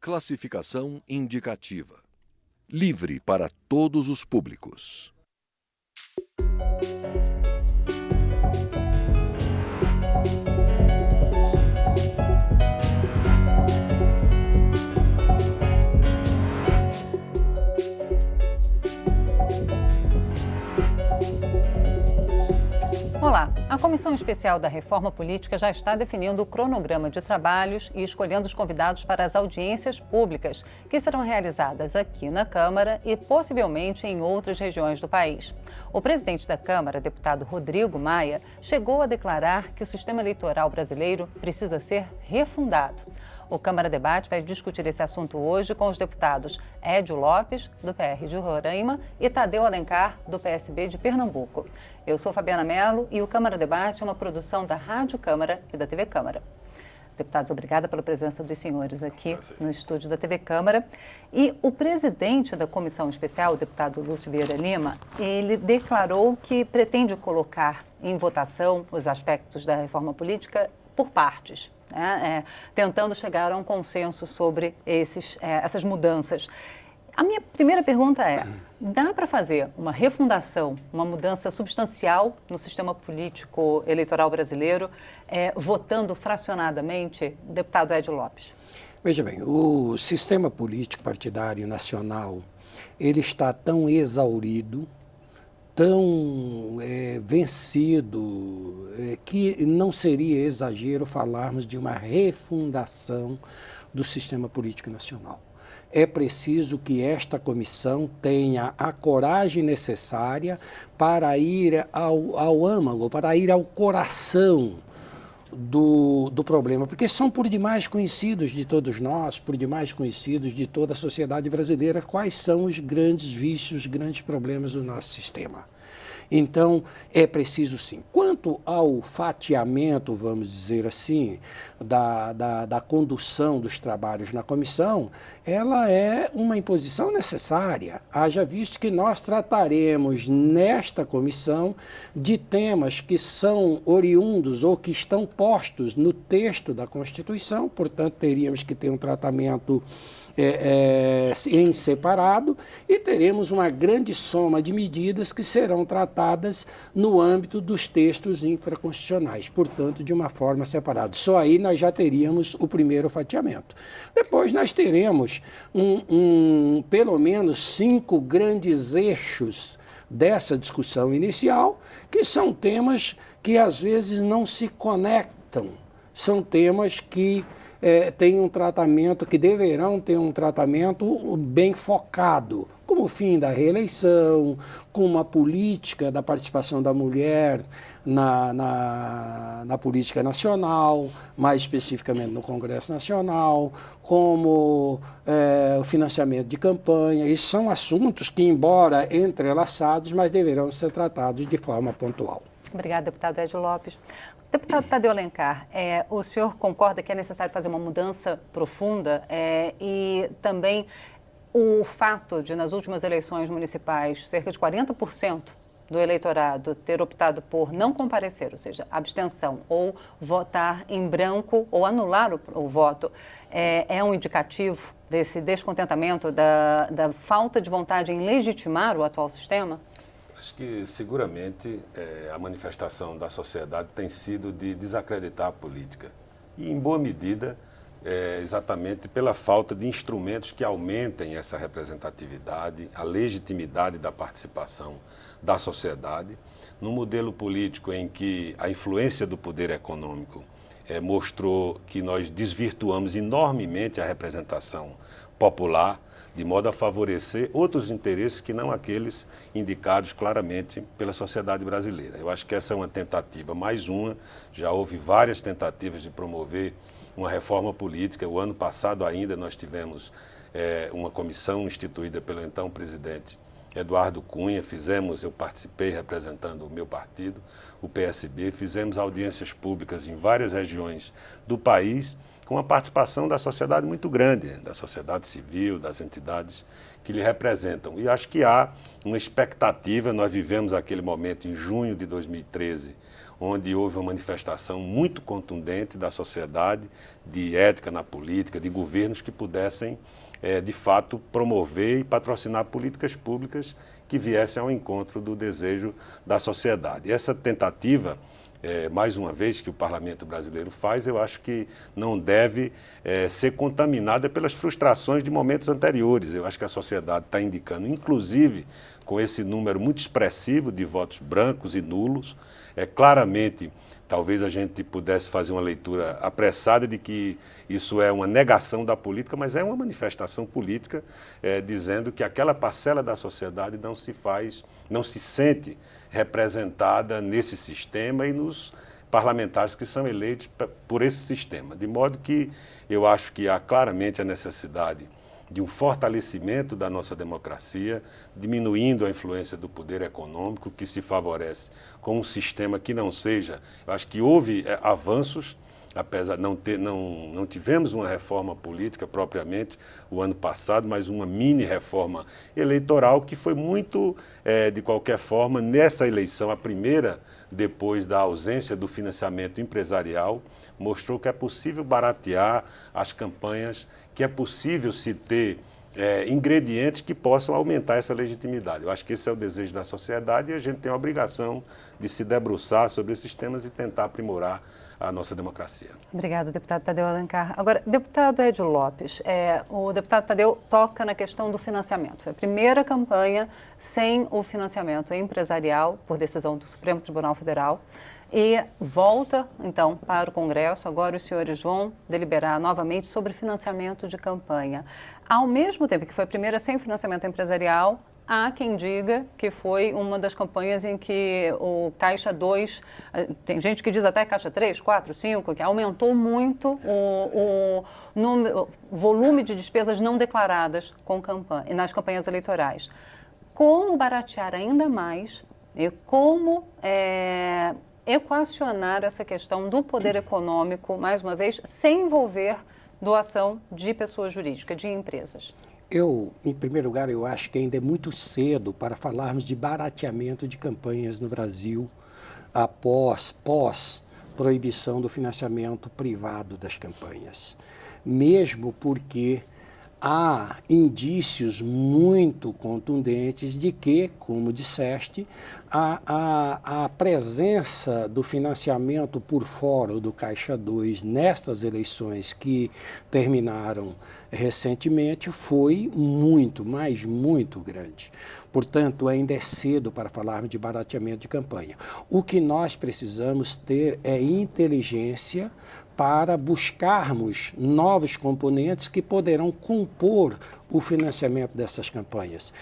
Classificação indicativa. Livre para todos os públicos. Olá, a Comissão Especial da Reforma Política já está definindo o cronograma de trabalhos e escolhendo os convidados para as audiências públicas, que serão realizadas aqui na Câmara e possivelmente em outras regiões do país. O presidente da Câmara, deputado Rodrigo Maia, chegou a declarar que o sistema eleitoral brasileiro precisa ser refundado. O Câmara Debate vai discutir esse assunto hoje com os deputados Édio Lopes, do PR de Roraima, e Tadeu Alencar, do PSB de Pernambuco. Eu sou Fabiana Mello e o Câmara Debate é uma produção da Rádio Câmara e da TV Câmara. Deputados, obrigada pela presença dos senhores aqui no estúdio da TV Câmara. E o presidente da Comissão Especial, o deputado Lúcio Vieira Lima, ele declarou que pretende colocar em votação os aspectos da reforma política por partes, tentando chegar a um consenso sobre essas mudanças. A minha primeira pergunta é, dá para fazer uma refundação, uma mudança substancial no sistema político eleitoral brasileiro, votando fracionadamente? Deputado Édio Lopes. Veja bem, o sistema político partidário nacional, ele está tão exaurido, tão vencido, que não seria exagero falarmos de uma refundação do sistema político nacional. É preciso que esta comissão tenha a coragem necessária para ir ao âmago, para ir ao coração do problema, porque são por demais conhecidos de todos nós, por demais conhecidos de toda a sociedade brasileira, quais são os grandes vícios, os grandes problemas do nosso sistema. Então, é preciso sim. Quanto ao fatiamento, vamos dizer assim, da condução dos trabalhos na comissão, ela é uma imposição necessária. Haja visto que nós trataremos nesta comissão de temas que são oriundos ou que estão postos no texto da Constituição, portanto, teríamos que ter um tratamento em separado, e teremos uma grande soma de medidas que serão tratadas no âmbito dos textos infraconstitucionais, portanto, de uma forma separada. Só aí nós já teríamos o primeiro fatiamento. Depois nós teremos pelo menos 5 grandes eixos dessa discussão inicial, que são temas que às vezes não se conectam, são temas que tem um tratamento, que deverão ter um tratamento bem focado, como o fim da reeleição, como a política da participação da mulher na política nacional, mais especificamente no Congresso Nacional, como o financiamento de campanha. Isso são assuntos que, embora entrelaçados, mas deverão ser tratados de forma pontual. Obrigada, deputado Édio Lopes. Deputado Tadeu Alencar, o senhor concorda que é necessário fazer uma mudança profunda e também o fato de, nas últimas eleições municipais, cerca de 40% do eleitorado ter optado por não comparecer, ou seja, abstenção, ou votar em branco ou anular o voto, é um indicativo desse descontentamento, da falta de vontade em legitimar o atual sistema? Acho que, seguramente, a manifestação da sociedade tem sido de desacreditar a política. E, em boa medida, exatamente pela falta de instrumentos que aumentem essa representatividade, a legitimidade da participação da sociedade, num modelo político em que a influência do poder econômico mostrou que nós desvirtuamos enormemente a representação popular, de modo a favorecer outros interesses que não aqueles indicados claramente pela sociedade brasileira. Eu acho que essa é uma tentativa, mais uma, já houve várias tentativas de promover uma reforma política. O ano passado ainda nós tivemos uma comissão instituída pelo então presidente Eduardo Cunha, eu participei representando o meu partido, o PSB, fizemos audiências públicas em várias regiões do país, com a participação da sociedade muito grande, da sociedade civil, das entidades que lhe representam. E acho que há uma expectativa, nós vivemos aquele momento em junho de 2013, onde houve uma manifestação muito contundente da sociedade, de ética na política, de governos que pudessem, de fato, promover e patrocinar políticas públicas que viessem ao encontro do desejo da sociedade. E essa tentativa, mais uma vez, que o parlamento brasileiro faz, eu acho que não deve ser contaminada pelas frustrações de momentos anteriores. Eu acho que a sociedade está indicando, inclusive com esse número muito expressivo de votos brancos e nulos, claramente, talvez a gente pudesse fazer uma leitura apressada de que isso é uma negação da política, mas é uma manifestação política dizendo que aquela parcela da sociedade não se sente representada nesse sistema e nos parlamentares que são eleitos por esse sistema. De modo que eu acho que há claramente a necessidade de um fortalecimento da nossa democracia, diminuindo a influência do poder econômico, que se favorece com um sistema que não seja... Eu acho que houve avanços, apesar de não tivemos uma reforma política propriamente o ano passado, mas uma mini reforma eleitoral que foi muito, de qualquer forma, nessa eleição, a primeira depois da ausência do financiamento empresarial, mostrou que é possível baratear as campanhas, que é possível se ter ingredientes que possam aumentar essa legitimidade. Eu acho que esse é o desejo da sociedade e a gente tem a obrigação de se debruçar sobre esses temas e tentar aprimorar a nossa democracia. Obrigada, deputado Tadeu Alencar. Agora, deputado Edio Lopes, o deputado Tadeu toca na questão do financiamento. Foi a primeira campanha sem o financiamento empresarial, por decisão do Supremo Tribunal Federal. E volta, então, para o Congresso. Agora os senhores vão deliberar novamente sobre financiamento de campanha. Ao mesmo tempo que foi a primeira sem financiamento empresarial, há quem diga que foi uma das campanhas em que o Caixa 2, tem gente que diz até Caixa 3, 4, 5, que aumentou muito o volume de despesas não declaradas nas campanhas eleitorais. Como baratear ainda mais e como equacionar essa questão do poder econômico, mais uma vez, sem envolver doação de pessoa jurídica, de empresas? Em primeiro lugar, eu acho que ainda é muito cedo para falarmos de barateamento de campanhas no Brasil pós-proibição do financiamento privado das campanhas. Mesmo porque há indícios muito contundentes de que, como disseste, a presença do financiamento por fora do Caixa 2 nestas eleições que terminaram recentemente foi muito, mas muito grande. Portanto, ainda é cedo para falarmos de barateamento de campanha. O que nós precisamos ter é inteligência para buscarmos novos componentes que poderão compor o financiamento dessas campanhas.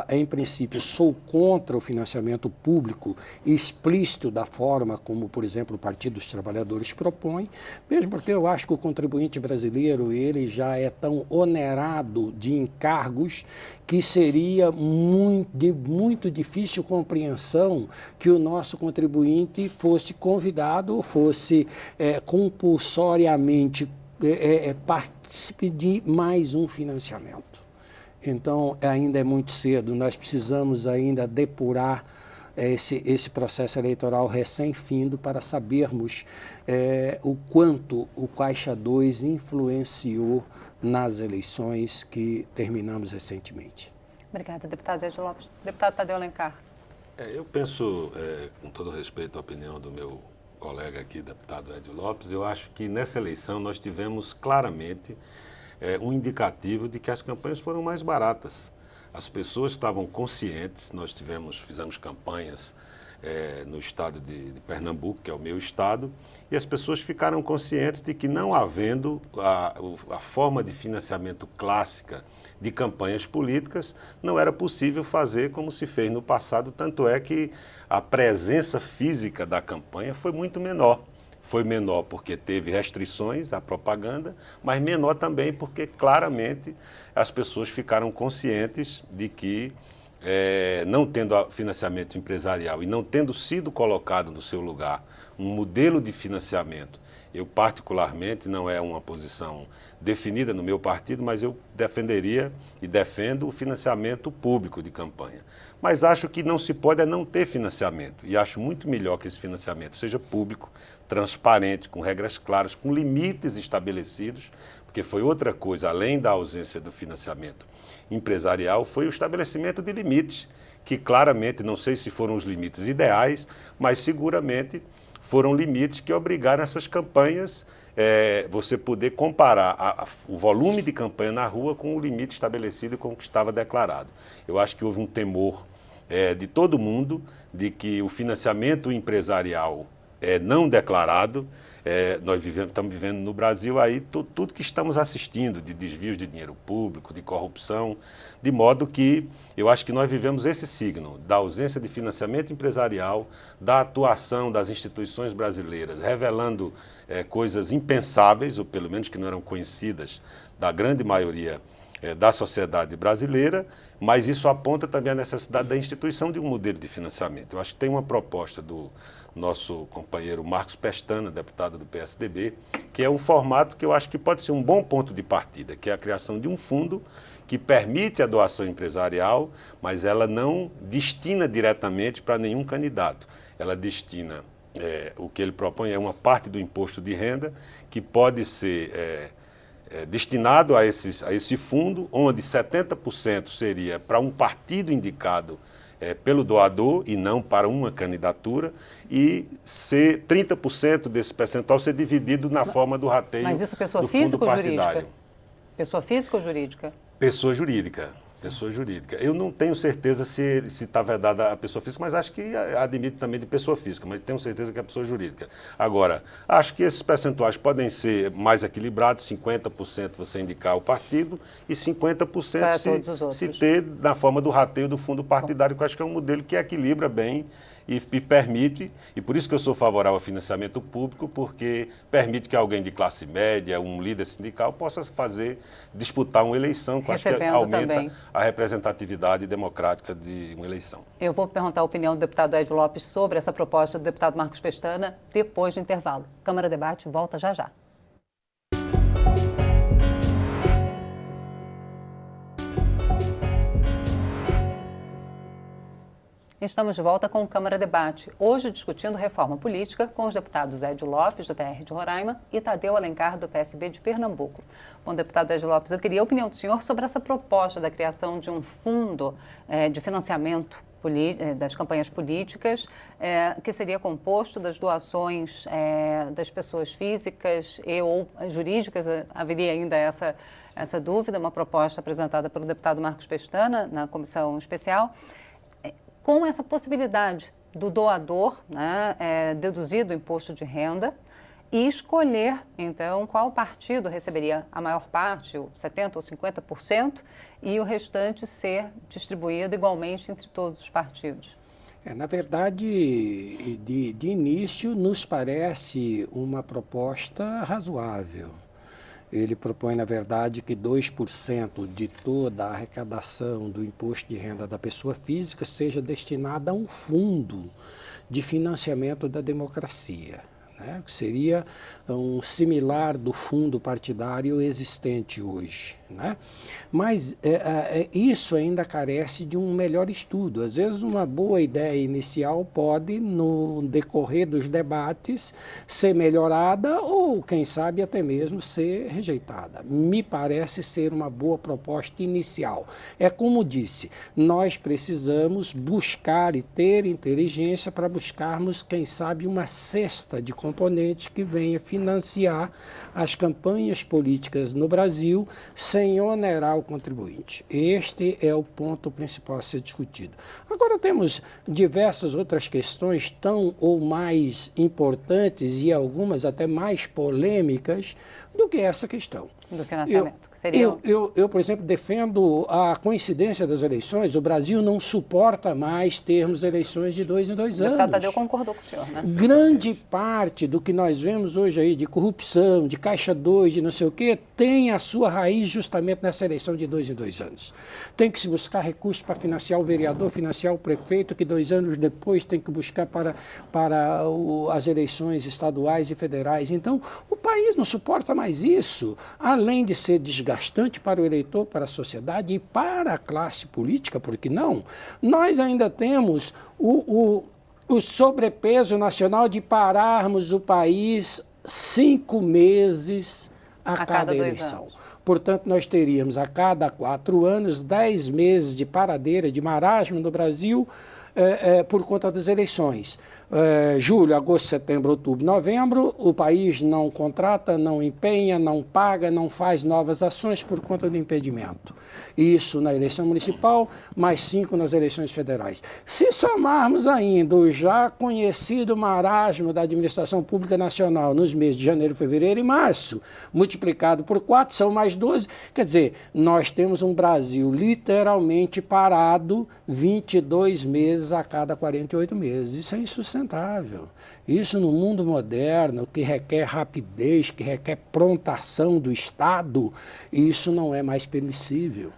Em princípio, sou contra o financiamento público explícito da forma como, por exemplo, o Partido dos Trabalhadores propõe, mesmo porque eu acho que o contribuinte brasileiro ele já é tão onerado de encargos que seria muito difícil compreensão que o nosso contribuinte fosse convidado ou fosse compulsoriamente partícipe de mais um financiamento. Então, ainda é muito cedo, nós precisamos ainda depurar esse processo eleitoral recém-findo para sabermos o quanto o Caixa 2 influenciou nas eleições que terminamos recentemente. Obrigada, deputado Edio Lopes. Deputado Tadeu Alencar. Eu penso, com todo respeito à opinião do meu colega aqui, deputado Edio Lopes, eu acho que nessa eleição nós tivemos claramente um indicativo de que as campanhas foram mais baratas. As pessoas estavam conscientes, fizemos campanhas no estado de Pernambuco, que é o meu estado, e as pessoas ficaram conscientes de que não havendo a forma de financiamento clássica de campanhas políticas, não era possível fazer como se fez no passado, tanto é que a presença física da campanha foi muito menor. Foi menor porque teve restrições à propaganda, mas menor também porque claramente as pessoas ficaram conscientes de que, não tendo financiamento empresarial e não tendo sido colocado no seu lugar um modelo de financiamento Eu, particularmente, não é uma posição definida no meu partido, mas eu defenderia e defendo o financiamento público de campanha. Mas acho que não se pode não ter financiamento. E acho muito melhor que esse financiamento seja público, transparente, com regras claras, com limites estabelecidos, porque foi outra coisa, além da ausência do financiamento empresarial, foi o estabelecimento de limites, que claramente, não sei se foram os limites ideais, mas seguramente foram limites que obrigaram essas campanhas, você poder comparar o volume de campanha na rua com o limite estabelecido e com o que estava declarado. Eu acho que houve um temor de todo mundo de que o financiamento empresarial não declarado, nós estamos vivendo no Brasil aí tudo que estamos assistindo de desvios de dinheiro público, de corrupção, de modo que eu acho que nós vivemos esse signo da ausência de financiamento empresarial, da atuação das instituições brasileiras, revelando coisas impensáveis, ou pelo menos que não eram conhecidas da grande maioria da sociedade brasileira, mas isso aponta também a necessidade da instituição de um modelo de financiamento. Eu acho que tem uma proposta do nosso companheiro Marcos Pestana, deputado do PSDB, que é um formato que eu acho que pode ser um bom ponto de partida, que é a criação de um fundo que permite a doação empresarial, mas ela não destina diretamente para nenhum candidato. Ela destina, o que ele propõe é uma parte do imposto de renda que pode ser destinado a esse fundo, onde 70% seria para um partido indicado pelo doador e não para uma candidatura, e 30% desse percentual ser dividido na forma do rateio do fundo partidário. Mas isso pessoa física ou jurídica? Pessoa física ou jurídica? Pessoa jurídica. Pessoa jurídica. Eu não tenho certeza se está vedada a pessoa física, mas acho que admite também de pessoa física, mas tenho certeza que é a pessoa jurídica. Agora, acho que esses percentuais podem ser mais equilibrados, 50% você indicar o partido e 50% se ter na forma do rateio do fundo partidário, que eu acho que é um modelo que equilibra bem e permite, e por isso que eu sou favorável ao financiamento público, porque permite que alguém de classe média, um líder sindical, possa disputar uma eleição, que eu acho que aumenta também a representatividade democrática de uma eleição. Eu vou perguntar a opinião do deputado Ed Lopes sobre essa proposta do deputado Marcos Pestana depois do intervalo. Câmara Debate volta já já. Estamos de volta com o Câmara Debate, hoje discutindo reforma política com os deputados Ed Lopes, do PR de Roraima, e Tadeu Alencar, do PSB de Pernambuco. Bom, deputado Ed Lopes, eu queria a opinião do senhor sobre essa proposta da criação de um fundo de financiamento das campanhas políticas, que seria composto das doações das pessoas físicas e ou jurídicas. Haveria ainda essa dúvida, uma proposta apresentada pelo deputado Marcos Pestana na comissão especial, com essa possibilidade do doador, deduzir do imposto de renda e escolher, então, qual partido receberia a maior parte, 70% ou 50%, e o restante ser distribuído igualmente entre todos os partidos. Na verdade, de início, nos parece uma proposta razoável. Ele propõe, na verdade, que 2% de toda a arrecadação do imposto de renda da pessoa física seja destinada a um fundo de financiamento da democracia, que seria um similar do fundo partidário existente hoje. Mas isso ainda carece de um melhor estudo. Às vezes uma boa ideia inicial pode, no decorrer dos debates, ser melhorada ou, quem sabe, até mesmo ser rejeitada. Me parece ser uma boa proposta inicial. É como disse, nós precisamos buscar e ter inteligência para buscarmos, quem sabe, uma cesta de componentes que venha financiar as campanhas políticas no Brasil sem onerar o contribuinte. Este é o ponto principal a ser discutido. Agora temos diversas outras questões tão ou mais importantes e algumas até mais polêmicas do que essa questão. Do financiamento, que seria... Eu, por exemplo, defendo a coincidência das eleições. O Brasil não suporta mais termos eleições de 2 em 2 anos. O deputado Tadeu concordou com o senhor, né? Grande parte do que nós vemos hoje aí de corrupção, de Caixa 2, de não sei o quê, tem a sua raiz justamente nessa eleição de 2 em 2 anos. Tem que se buscar recursos para financiar o vereador, financiar o prefeito, que 2 anos depois tem que buscar para as eleições estaduais e federais. Então, o país não suporta mais isso. Além de ser desgastante para o eleitor, para a sociedade e para a classe política, por que não? Nós ainda temos o sobrepeso nacional de pararmos o país 5 meses a cada eleição. Portanto, nós teríamos a cada 4 anos 10 meses de paradeira, de marasmo no Brasil por conta das eleições. Julho, agosto, setembro, outubro, novembro, o país não contrata, não empenha, não paga, não faz novas ações por conta do impedimento. Isso na eleição municipal, mais 5 nas eleições federais. Se somarmos ainda o já conhecido marasmo da administração pública nacional nos meses de janeiro, fevereiro e março, multiplicado por 4, são mais 12. Quer dizer, nós temos um Brasil literalmente parado 22 meses a cada 48 meses. Isso é insustentável. Isso no mundo moderno, que requer rapidez, que requer prontação do Estado, isso não é mais permissível.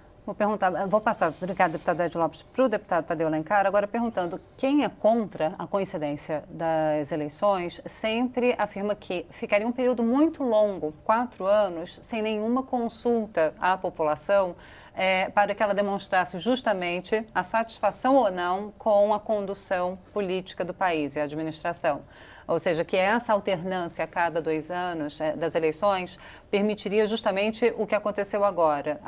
Vou passar, obrigado, deputado Ed Lopes, para o deputado Tadeu Alencar, agora perguntando, quem é contra a coincidência das eleições sempre afirma que ficaria um período muito longo, 4 anos, sem nenhuma consulta à população, para que ela demonstrasse justamente a satisfação ou não com a condução política do país e a administração. Ou seja, que essa alternância a cada 2 anos das eleições permitiria justamente o que aconteceu agora.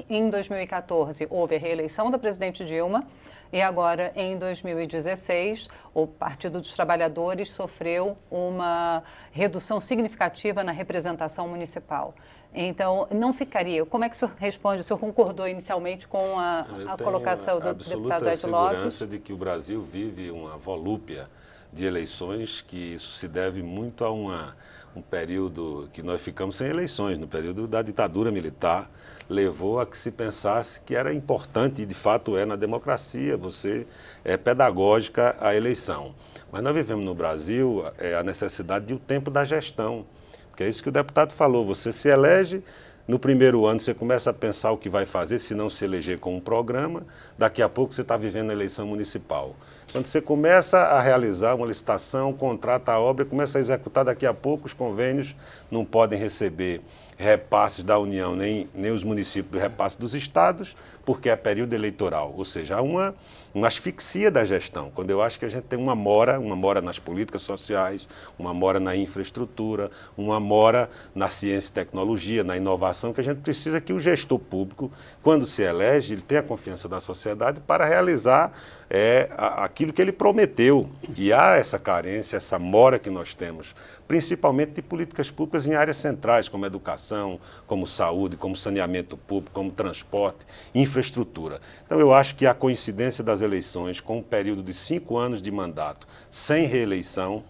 Em 2014, houve a reeleição da presidente Dilma e agora, em 2016, o Partido dos Trabalhadores sofreu uma redução significativa na representação municipal. Então, não ficaria... Como é que o senhor responde? O senhor concordou inicialmente com a colocação do deputado Ed Lopes? Eu tenho absoluta segurança de que o Brasil vive uma volúpia de eleições, que isso se deve muito a um período que nós ficamos sem eleições, no período da ditadura militar, levou a que se pensasse que era importante, e de fato na democracia, você é pedagógica a eleição. Mas nós vivemos no Brasil a necessidade de o tempo da gestão, porque é isso que o deputado falou, você se elege, no primeiro ano você começa a pensar o que vai fazer, se não se eleger com um programa, daqui a pouco você está vivendo a eleição municipal. Quando você começa a realizar uma licitação, contrata a obra, começa a executar, daqui a pouco os convênios não podem receber repasses da União, nem os municípios do repasse dos estados, porque é período eleitoral. Ou seja, há uma asfixia da gestão, quando eu acho que a gente tem uma mora nas políticas sociais, uma mora na infraestrutura, uma mora na ciência e tecnologia, na inovação, que a gente precisa que o gestor público, quando se elege, ele tenha a confiança da sociedade para realizar aquilo que ele prometeu. E há essa carência, essa mora que nós temos, principalmente de políticas públicas em áreas centrais, como educação, como saúde, como saneamento público, como transporte, infraestrutura. Então, eu acho que a coincidência das eleições com um período de 5 anos de mandato sem reeleição,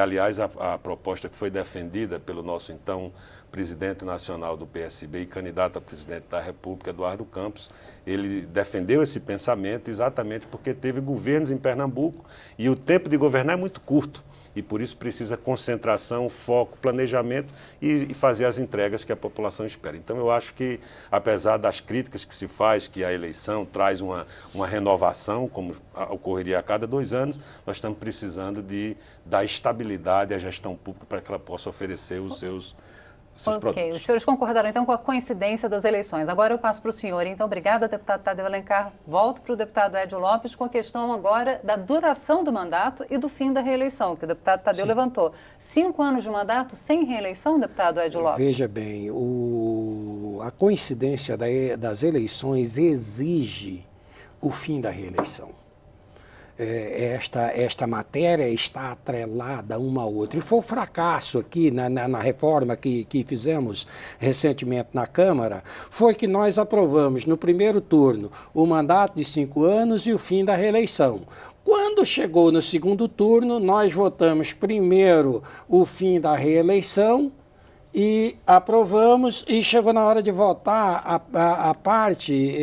aliás, a proposta que foi defendida pelo nosso então presidente nacional do PSB e candidato a presidente da República, Eduardo Campos, ele defendeu esse pensamento exatamente porque teve governos em Pernambuco e o tempo de governar é muito curto. E por isso precisa concentração, foco, planejamento e fazer as entregas que a população espera. Então eu acho que, apesar das críticas que se faz, que a eleição traz uma renovação, como ocorreria a cada 2 anos, nós estamos precisando dar estabilidade à gestão pública para que ela possa oferecer os seus produtos. Os senhores concordaram então com a coincidência das eleições. Agora eu passo para o senhor. Então, obrigada, deputado Tadeu Alencar. Volto para o deputado Ed Lopes com a questão agora da duração do mandato e do fim da reeleição, que o deputado Tadeu levantou. 5 anos de mandato sem reeleição, deputado Ed Lopes? Veja bem, a coincidência das eleições exige o fim da reeleição. Esta matéria está atrelada uma a outra. E foi um fracasso aqui na reforma que fizemos recentemente na Câmara, foi que nós aprovamos no primeiro turno o mandato de 5 anos e o fim da reeleição. Quando chegou no segundo turno, nós votamos primeiro o fim da reeleição e aprovamos, e chegou na hora de votar a parte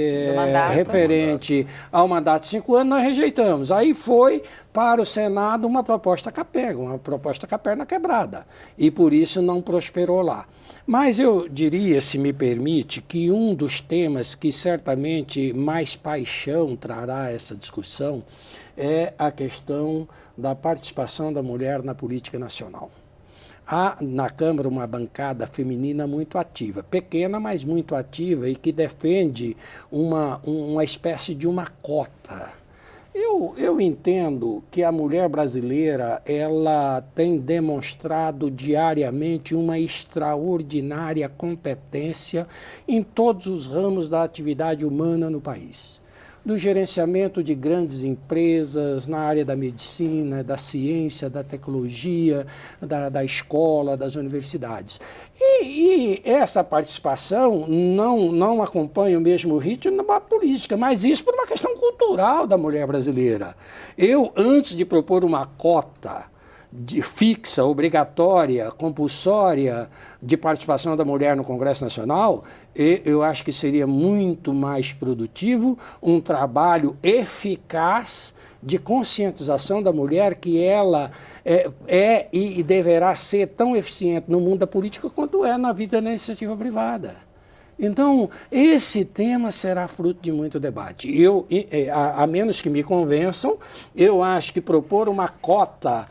referente ao mandato de 5 anos, nós rejeitamos. Aí foi para o Senado uma proposta capenga, uma proposta com a perna quebrada, e por isso não prosperou lá. Mas eu diria, se me permite, que um dos temas que certamente mais paixão trará a essa discussão é a questão da participação da mulher na política nacional. Há na Câmara uma bancada feminina muito ativa, pequena, mas muito ativa, e que defende uma espécie de uma cota. Eu entendo que a mulher brasileira ela tem demonstrado diariamente uma extraordinária competência em todos os ramos da atividade humana no país. Do gerenciamento de grandes empresas, na área da medicina, da ciência, da tecnologia, da escola, das universidades. E essa participação não acompanha o mesmo ritmo na política, mas isso por uma questão cultural da mulher brasileira. Eu, antes de propor uma cota fixa, obrigatória, compulsória de participação da mulher no Congresso Nacional, eu acho que seria muito mais produtivo um trabalho eficaz de conscientização da mulher que ela e deverá ser tão eficiente no mundo da política quanto é na vida da iniciativa privada. Então, esse tema será fruto de muito debate. A menos que me convençam, eu acho que propor uma cota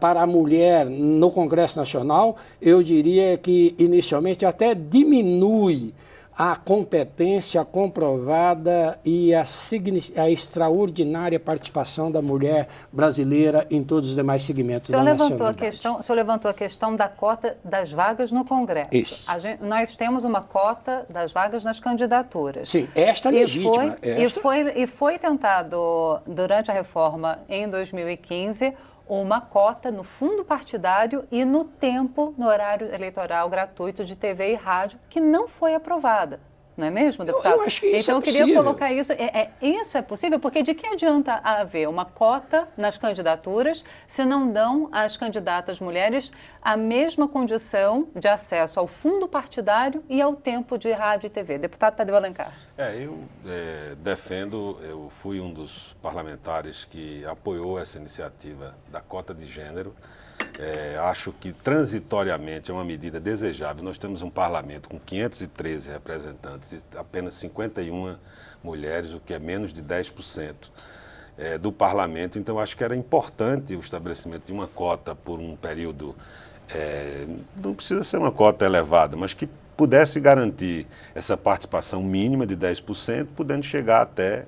para a mulher no Congresso Nacional, eu diria que inicialmente até diminui a competência comprovada e a extraordinária participação da mulher brasileira em todos os demais segmentos da nacionalidade. O senhor levantou a questão da cota das vagas no Congresso. Isso. Nós temos uma cota das vagas nas candidaturas. Sim, esta é legítima. E foi tentado, durante a reforma em 2015, uma cota no fundo partidário e no tempo, no horário eleitoral gratuito de TV e rádio, que não foi aprovada. Não é mesmo, deputado? Eu acho que isso então, é possível. Eu queria colocar isso. Isso é possível? Porque de que adianta haver uma cota nas candidaturas se não dão às candidatas mulheres a mesma condição de acesso ao fundo partidário e ao tempo de rádio e TV? Deputado Tadeu Alencar. Eu fui um dos parlamentares que apoiou essa iniciativa da cota de gênero. Acho que transitoriamente é uma medida desejável. Nós temos um parlamento com 513 representantes e apenas 51 mulheres, o que é menos de 10% do parlamento. Então, acho que era importante o estabelecimento de uma cota por um período, não precisa ser uma cota elevada, mas que pudesse garantir essa participação mínima de 10%, podendo chegar até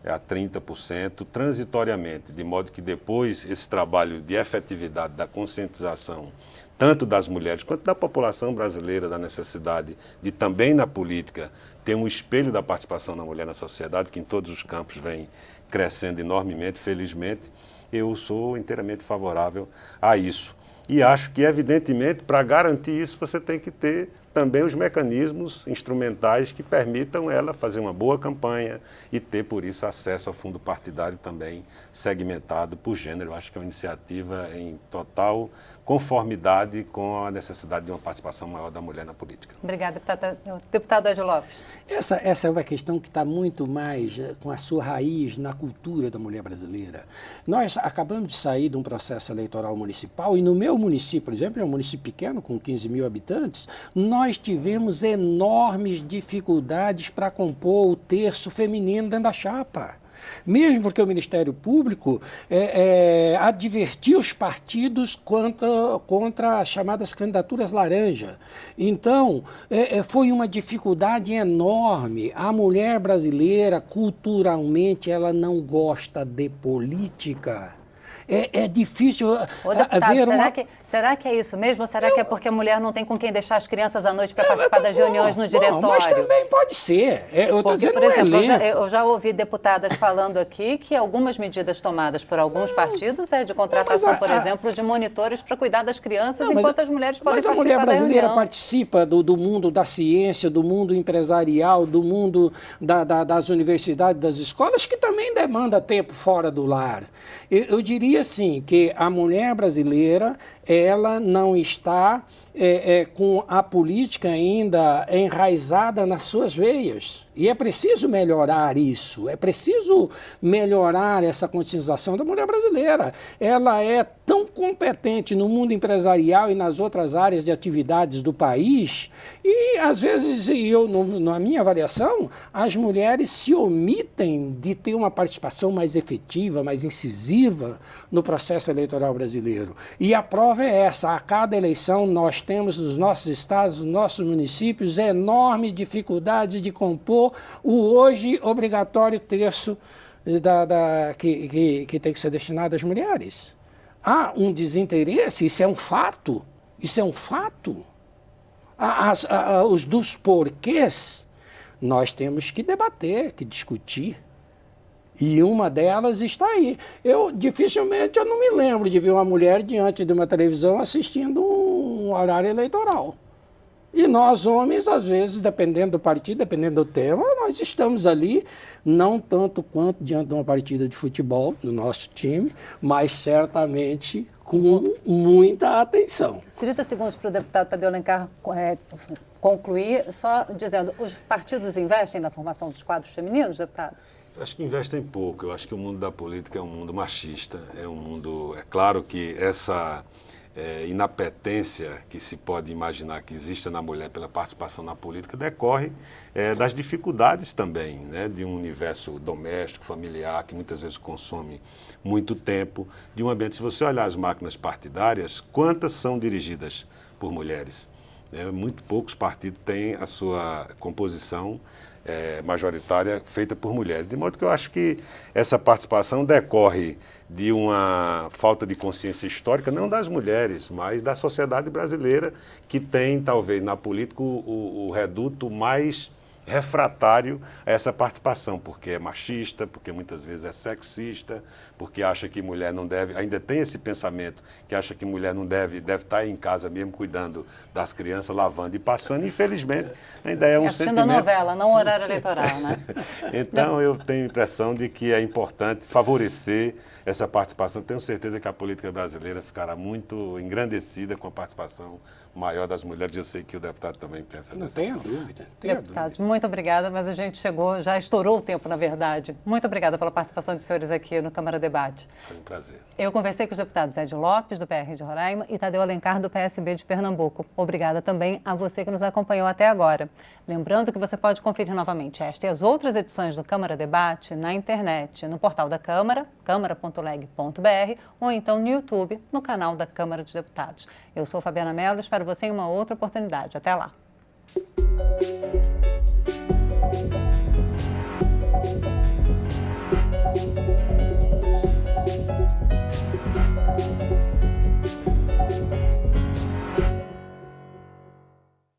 a 30% transitoriamente, de modo que depois esse trabalho de efetividade da conscientização, tanto das mulheres quanto da população brasileira, da necessidade de também na política ter um espelho da participação da mulher na sociedade, que em todos os campos vem crescendo enormemente, felizmente, eu sou inteiramente favorável a isso. E acho que, evidentemente, para garantir isso, você tem que ter também os mecanismos instrumentais que permitam ela fazer uma boa campanha e ter, por isso, acesso ao fundo partidário também segmentado por gênero. Eu acho que é uma iniciativa em total conformidade com a necessidade de uma participação maior da mulher na política. Obrigada, deputado Ed Lopes. Essa é uma questão que está muito mais com a sua raiz na cultura da mulher brasileira. Nós acabamos de sair de um processo eleitoral municipal e no meu município, por exemplo, é um município pequeno com 15 mil habitantes, nós tivemos enormes dificuldades para compor o terço feminino dentro da chapa. Mesmo porque o Ministério Público advertiu os partidos contra as chamadas candidaturas laranja. Então, foi uma dificuldade enorme. A mulher brasileira, culturalmente, ela não gosta de política. É difícil deputado, será que é isso mesmo? Ou será que é porque a mulher não tem com quem deixar as crianças à noite para participar das reuniões no diretório? Mas também pode ser. Eu estou dizendo, por exemplo, eu já ouvi deputadas falando aqui que algumas medidas tomadas por alguns partidos de contratação, por exemplo, de monitores para cuidar das crianças, enquanto as mulheres podem participar da reunião. Mas a mulher brasileira participa do mundo da ciência, do mundo empresarial, do mundo das universidades, das escolas, que também demanda tempo fora do lar. Eu diria assim, que a mulher brasileira, ela não está com a política ainda enraizada nas suas veias. E é preciso melhorar isso, é preciso melhorar essa conscientização da mulher brasileira. Ela é tão competente no mundo empresarial e nas outras áreas de atividades do país, e às vezes, na minha avaliação, as mulheres se omitem de ter uma participação mais efetiva, mais incisiva no processo eleitoral brasileiro. E a prova é essa: a cada eleição nós temos nos nossos estados, nos nossos municípios, enormes dificuldades de compor o hoje obrigatório terço que tem que ser destinado às mulheres. Há um desinteresse, isso é um fato, isso é um fato. Os dos porquês nós temos que debater, que discutir. E uma delas está aí. Dificilmente eu não me lembro de ver uma mulher diante de uma televisão assistindo um horário eleitoral. E nós, homens, às vezes, dependendo do partido, dependendo do tema, nós estamos ali, não tanto quanto diante de uma partida de futebol, do nosso time, mas certamente com muita atenção. 30 segundos para o deputado Tadeu Alencar concluir, só dizendo, os partidos investem na formação dos quadros femininos, deputado? Eu acho que investem pouco. Eu acho que o mundo da política é um mundo machista, é claro que essa inapetência que se pode imaginar que exista na mulher pela participação na política decorre das dificuldades também, né, de um universo doméstico, familiar, que muitas vezes consome muito tempo, de um ambiente. Se você olhar as máquinas partidárias, quantas são dirigidas por mulheres? Muito poucos partidos têm a sua composição majoritária feita por mulheres. De modo que eu acho que essa participação decorre de uma falta de consciência histórica, não das mulheres, mas da sociedade brasileira, que tem, talvez, na política, o reduto mais refratário a essa participação, porque é machista, porque muitas vezes é sexista, porque acha que mulher não deve, ainda tem esse pensamento, que acha que mulher não deve estar em casa mesmo cuidando das crianças, lavando e passando. Infelizmente, ainda é um sentimento... Assistindo a novela, não horário eleitoral, né? Então, eu tenho a impressão de que é importante favorecer essa participação. Tenho certeza que a política brasileira ficará muito engrandecida com a participação maior das mulheres, e eu sei que o deputado também pensa não dessa tenha forma. dúvida. Deputados, muito obrigada, mas a gente chegou, já estourou o tempo, na verdade. Muito obrigada pela participação de senhores aqui no Câmara Debate. Foi um prazer. Eu conversei com os deputados Edio Lopes, do PR de Roraima, e Tadeu Alencar, do PSB de Pernambuco. Obrigada também a você que nos acompanhou até agora. Lembrando que você pode conferir novamente esta e as outras edições do Câmara Debate na internet, no portal da Câmara, câmara.leg.br, ou então no YouTube, no canal da Câmara dos Deputados. Eu sou Fabiana Mello, espero você em uma outra oportunidade. Até lá.